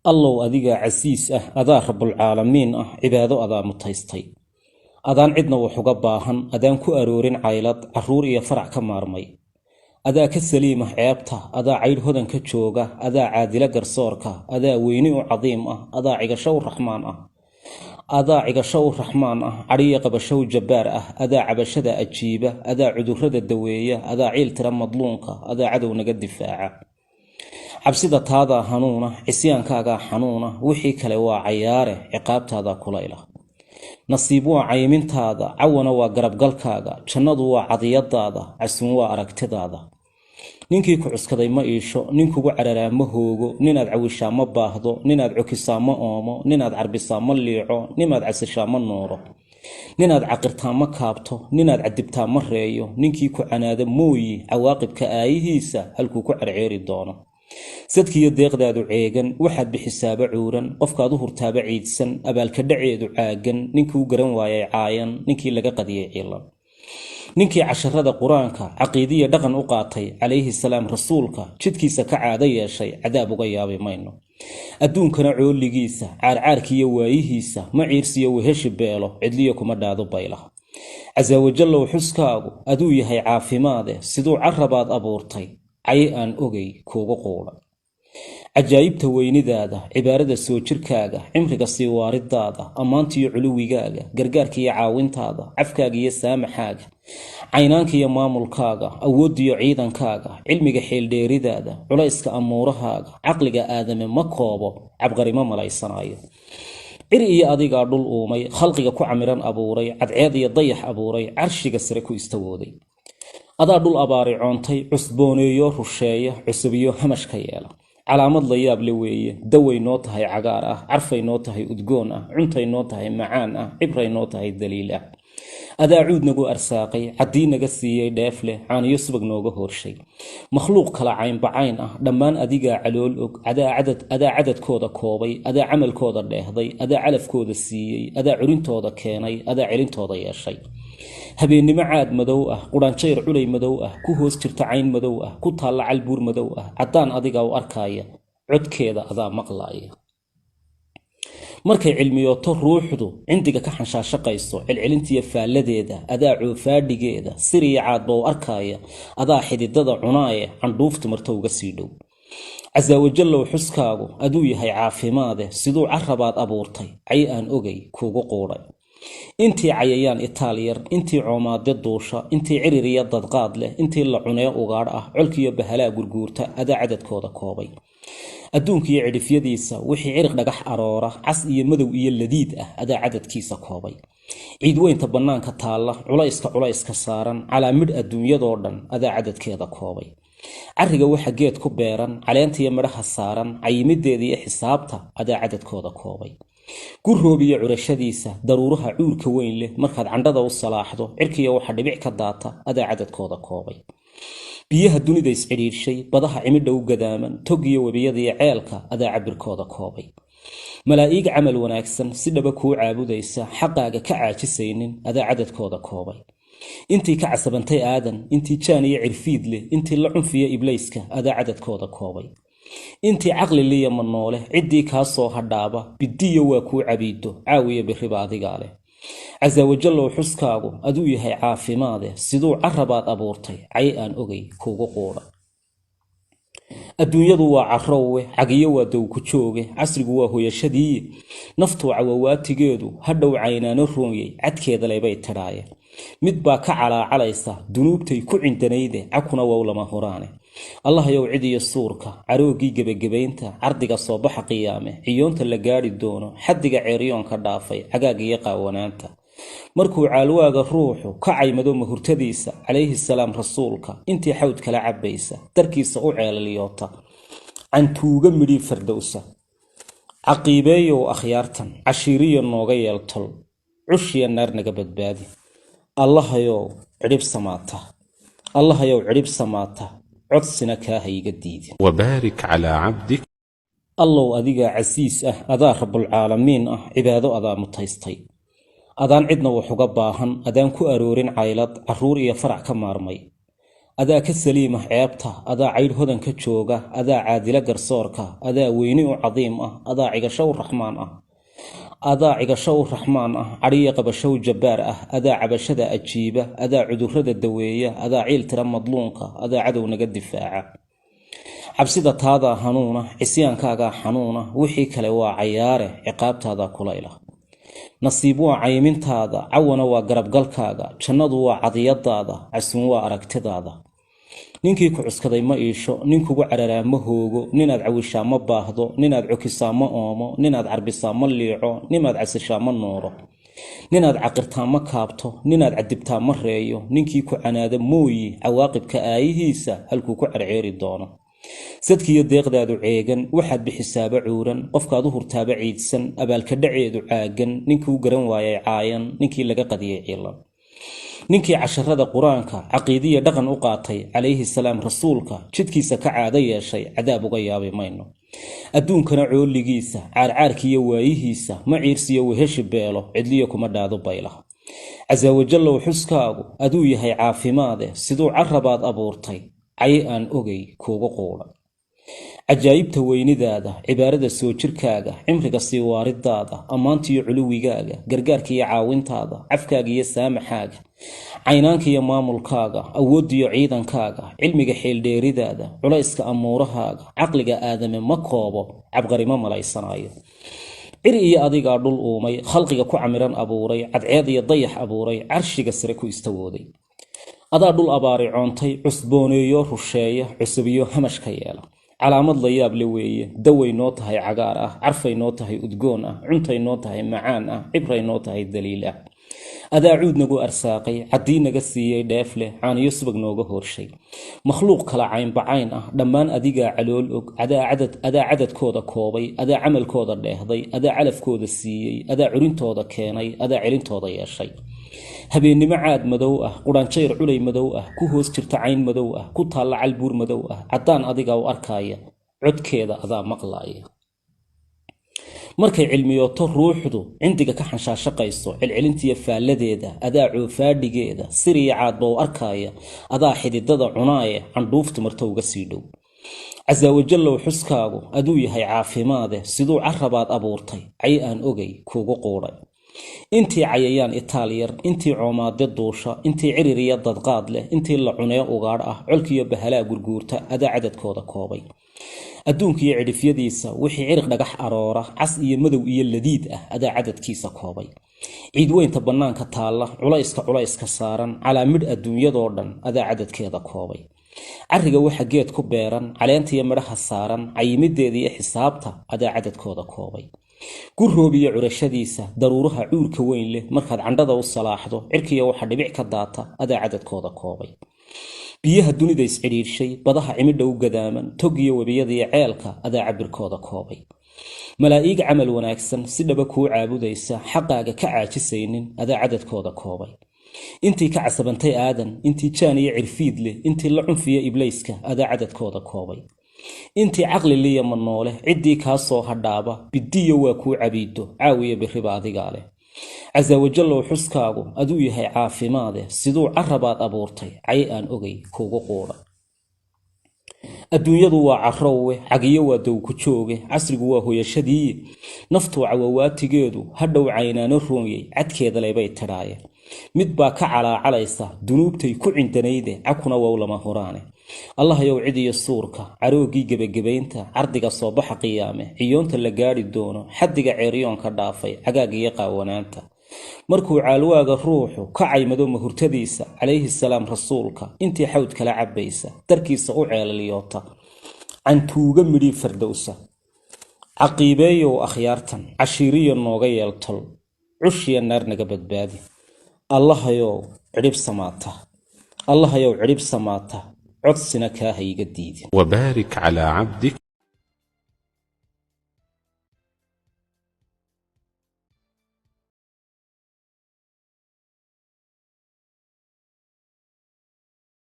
الله أديك عسيس أدا رب العالمين عباده أدا متيستي أدان عدنا وحقباهن أدان كو أرورين عيلاد عرور إيا فرع كمارمي أدا كسليمة عيبته أدا عيد هدن كتشوغة أدا عادلة قرصوركا أدا ويني عظيم أدا عقشو الرحمن أدا عقشو الرحمن عريق بشو جبار أدا عبشدة أجيبة أدا عدورة الدوية أدا عيل ترى مضلونك أدا عدو نقد دفاعه cabsida taada hanuuna cisyaankaaga xanuuna wixii kale waa cayaare ciqaabtaada kulayla nasiib waa caymintaada cawana waa garabgalkaaga jannadu waa cadiyadaada casuun waa aragtidaada ninkii ku cuskaday ma iisho ninkugu cararaa ma hoogo ninaad cawishaa ma baahdo ninaad cukisaa ma oomo ninaad carbisaa ma liico ninaad casishaa ma nuuro ninaad caqirtaa ma kaabto ninaad cadibtaa ma reeyo ninkii ku canaada mooyi cawaaqibka aayihiisa halkuu ku carceeri doono sadkiyo deeqdaadu ceegan waxaad bixisaaba cuuran qofkaad u hurtaaba ciidsan abaalka dhaceedu caagan ninkii u garan waayay caayan ninkii laga qadiyay ciilan ninkii casharada quraanka caqiidiya dhaqan u qaatay calayhi salaam rasuulka jidkiisa ka caada yeeshay cadaab uga yaabay mayno adduunkana cooligiisa caarcaarkiyo waayihiisa ma ciirsiyo weheshi beelo cidliyo kuma dhaado bayla cazaawajalla xuskaagu aduu yahay caafimaade siduu carabaad abuurtay cay aan ogay kuugu quula cajaayibta weynidaada cibaarada soo jirkaaga cimriga sii waaridaada ammaantiyo culuwigaaga gargaarkiyo caawintaada cafkaaga iyo saamaxaaga caynaanka iyo maamulkaaga awoodiyo ciidankaaga cilmiga xeeldheeridaada culayska amuurahaaga caqliga aadame ma koobo cabqarimo malaysanayo ciri iyo adigaa dhul uumay khalqiga ku camiran abuuray cadceed iyo dayax abuuray carshiga sare ku istawooday adaa dhul abaari coontay cusbooneeyo rusheeya cusubiyo hamashka yeela calaamad la yaab le weeye daway noo tahay cagaar carfay noo tahay udgoon cuntay noo tahay macaan cibray noo tahay daliil adaa cuud nagu arsaaqay caddii naga siiyey dheef leh caaniyo subag nooga horshay makhluuq kala caynbacayn dhammaan adigaa calool og adaa cadadkooda koobay adaa camalkooda dheehday adaa calafkooda siiyey adaa curintooda keenay adaa celintooda yeeshay habeennimo caad madow quraanjayr culay madow ku hoos jirta cayn madow ku taalla calbuur madow caddaan adigaa u arkaya codkeeda adaa maqlaaya markay cilmiyooto ruuxdu cindiga ka xanshaashaqayso celcelintiya faalladeeda adaa coofaadhigeeda siriya caadba u arkaya adaa xididada cunaaye candhuuftu marta uga sii dhow casaawajallow xuskaagu aduu yahay caafimaade siduu carabaad abuurtay cay aan ogay kuugu quudhay intii cayayaan itaaliyar intii coomaade duusha intii ciririya dadqaad leh intii la cunee ugaadh colkiyo bahalaa gurguurta adaa cadadkooda koobay adduunkiyo cidhifyadiisa wixii ciriq dhagax aroora cas iyo madow iyo ladiid adaa cadadkiisa koobay ciid weynta bannaanka taalla culayska saaran calaa midh adduunyadoo dhan adaa cadadkeeda koobay cariga waxa geed ku beeran caleentiyo midhaha saaran cayimideeda iyo xisaabta adaa cadadkooda koobay gurroob iyo curashadiisa daruuraha cuurka weyn leh markaad candhada u salaaxdo cirkiya waxa dhibic ka daata adaa cadadkooda koobay biyaha dunida iscidhiirshay badaha cimidha u gadaaman tog iyo webiyada iyo ceelka adaa cabirkooda koobay malaa'iig camal wanaagsan si dhaba kuu caabudaysa xaqaaga ka caajisaynin adaa cadadkooda koobay intii ka casabantay aadan intii jaan iyo cirfiid leh intii la cunfiya iblayska adaa cadadkooda koobay intii caqli liya ma noole ciddii kaa soo hadhaaba bidiyo waa kuu cabiido caawiya biriba adigaa leh casaawajallow xuskaagu aduu yahay caafimaade siduu carabaad abuurtay cay aan ogay kuugu quudha adduunyadu waa carrowwe cagiyo waa dow ku jooge casrigu waa hoyashadii naftuu cawawaatigeedu hadhow caynaano roonyey cadkeeda leybay tidhaaye mid baa ka calaacalaysa dunuubtay ku cindanayde cakuna wow lama horaane allahayow cid iyo suurka carooggii gebagabaynta cardiga soo baxa qiyaame ciyoonta la gaadhi doono xaddiga ceeryoonka dhaafay cagaaga iyo qaawanaanta markuu caalwaaga ruuxu ka caymado mahurtadiisa calayhi salaam rasuulka intii xawd kala cabbaysa darkiisa u ceelaliyoota cantuuga midhii fardowsa caqiibeeyow akhyaartan cashiiriyo nooga yeeltol cushiya naar naga badbaadi allahayow cidhib samaata codsina kaa hayga diidin وبارك على عبدك allow adigaa casiis adaa rabbulcaalamiin cibaado adaa mutaystay adaan cidna wax uga baahan adaan ku aroorin caylad carruur iyo farac ka maarmay adaa ka saliimah ceebta adaa caydh hodanka jooga adaa caadila garsoorka adaa weyni u cadiim ah adaa cigasho u raxmaan ah cadhiya qabashow jabbaar ah adaa cabashada ajiiba adaa cudurrada daweeya adaa ciil tira madluunka adaa cadow naga difaaca cabsida taadaa hanuuna cisyaankaagaa xanuuna wixii kale waa cayaare ciqaabtaadaa kulayla nasiib waa caymintaada cawana waa garabgalkaaga jannadu waa cadiyadaada casuun waa aragtidaada ninkii ku cuskaday ma iisho ninkugu cararaa ma hoogo ninaad cawishaa ma baahdo ninaad cokisaa ma oomo ninaad carbisaa ma liico nimaad casishaa ma nuuro ninaad caqirtaa ma kaabto ninaad cadibtaa ma reeyo ninkii ku canaada mooyi cawaaqibka aayihiisa halkuu ku carceeri doono sadkiiyo deeqdaadu ceegan waxaad bixisaaba cuuran qofkaad u hurtaaba ciidsan abaalka dhaceedu caagan ninkii u garan waayay caayan ninkii laga qadiyay ciilan ninkii casharada qur-aanka caqiidiya dhaqan u qaatay calayhi salaam rasuulka jidkiisa ka caado yeeshay cadaab uga yaabi mayno adduunkana cooligiisa caarcaarkiiyo waayihiisa ma ciirsiyo weheshi beelo cidliya kuma dhaado baylah casaawajallow xuskaagu aduu yahay caafimaade siduu carabaad abuurtay cay aan ogay kuugu quudha cajaa'ibta weynidaada cibaarada soo jirkaaga cimriga sii waaridaada ammaantiyo culuwigaaga gargaarkiiyo caawintaada cafkaaga iyo saamaxaaga caynaanka iyo maamulkaaga awoodiyo ciidankaaga cilmiga xeeldheeridaada culayska amuurahaaga caqliga aadame ma koobo cabqari ma malaysanayo cir iyo adigaa dhul uumay khalqiga ku camiran abuuray cadceed iyo dayax abuuray carshiga sare ku istawooday adaa dhul abaari coontay cusbooneeyo rusheeya cusubiyo hamashka yeela calaamad la yaab le weeye daway noo tahay cagaar ah carfay noo tahay udgoon ah cuntay noo tahay macaan ah cibray noo tahay daliil ah adaa cuud nagu arsaaqay caddii naga siiyey dheef leh caaniyo subag nooga horshay makhluuq kala caynbacayn ah dhammaan adigaa calool og adaa cadadkooda koobay adaa camalkooda dheehday adaa calafkooda siiyey adaa curintooda keenay adaa celintooda yeeshay habeennimo caad madow ah qudhaanjayr culay madow ah ku hoos jirta cayn madow ah ku taalla calbuur madow ah caddaan adigaa u arkaaya codkeeda adaa maqlaaya markay cilmiyooto ruuxdu cindiga ka xanshaashaqayso celcelintiiyo faalladeeda adaa coofaadhigeeda siriya caadba u arkaaya adaa xididada cunaaye candhuuftu marto uga sii dhow casaawajallow xuskaagu aduu yahay caafimaade siduu carabaad abuurtay cay aan ogay kuugu quudhay intii cayayaan itaalyar intii coomaade duusha intii ciririya dadqaad leh intii la cunee ugaadh ah colkiyo bahalaa gurguurta adaa cadadkooda koobay adduunkiyo cidhifyadiisa wixii ciriq dhagax aroora cas iyo madow iyo ladiid ah adaa cadadkiisa koobay ciidweynta bannaanka taalla culayska saaran calaa midh adduunyadoo dhan adaa cadadkeeda koobay carriga waxa geed ku beeran caleentiyo midhaha saaran cayimideeda iyo xisaabta adaa cadadkooda koobay gurroob iyo curashadiisa daruuraha cuurka weyn leh markaad candhada u salaaxdo cirkiya waxa dhibic ka daata adaa cadadkooda koobay biyaha dunida iscidhiirshay badaha cimidha u gadaaman tog iyo webiyada iyo ceelka adaa cabirkooda koobay malaa'iig camal wanaagsan si dhaba kuu caabudaysa xaqaaga ka caajisaynin adaa cadadkooda koobay intii ka casabantay aadan intii jaan iyo cirfiid leh intii la cunfiya iblayska adaa cadadkooda koobay intii caqli liya ma noole ciddii kaa soo hadhaaba bidiyo waa kuu cabiido caawiya biriba adigaa leh casaawajallow xuskaagu aduu yahay caafimaade siduu carabaad abuurtay cay aan ogay kuugu quudha adduunyadu waa carrowwe cagiyo waa dow ku jooge casrigu waa hoyashadii naftuu cawawaatigeedu hadhow caynaano roonyey cadkeeda leybay tidhaaye mid baa ka calaacalaysa dunuubtay ku cindanayde cagkuna wow lama horaane allahayow cid iyo suurka carooggii gebagabaynta cardiga soo baxa qiyaame ciyoonta la gaadhi doono xaddiga ceeryoonka dhaafay cagaag iyo qaawanaanta markuu caalwaaga ruuxu ka caymado mahurtadiisa calayhi salaam rasuulka intii xawd kala cabbaysa darkiisa u ceelaliyoota cantuuga midhii fardowsa caqiibeeyow akhyaartan cashiiriyo nooga yeeltol cushiya naar naga badbaadi allahayow cidhib samaata codsina kaa ha iga diidin وبارك على عبدك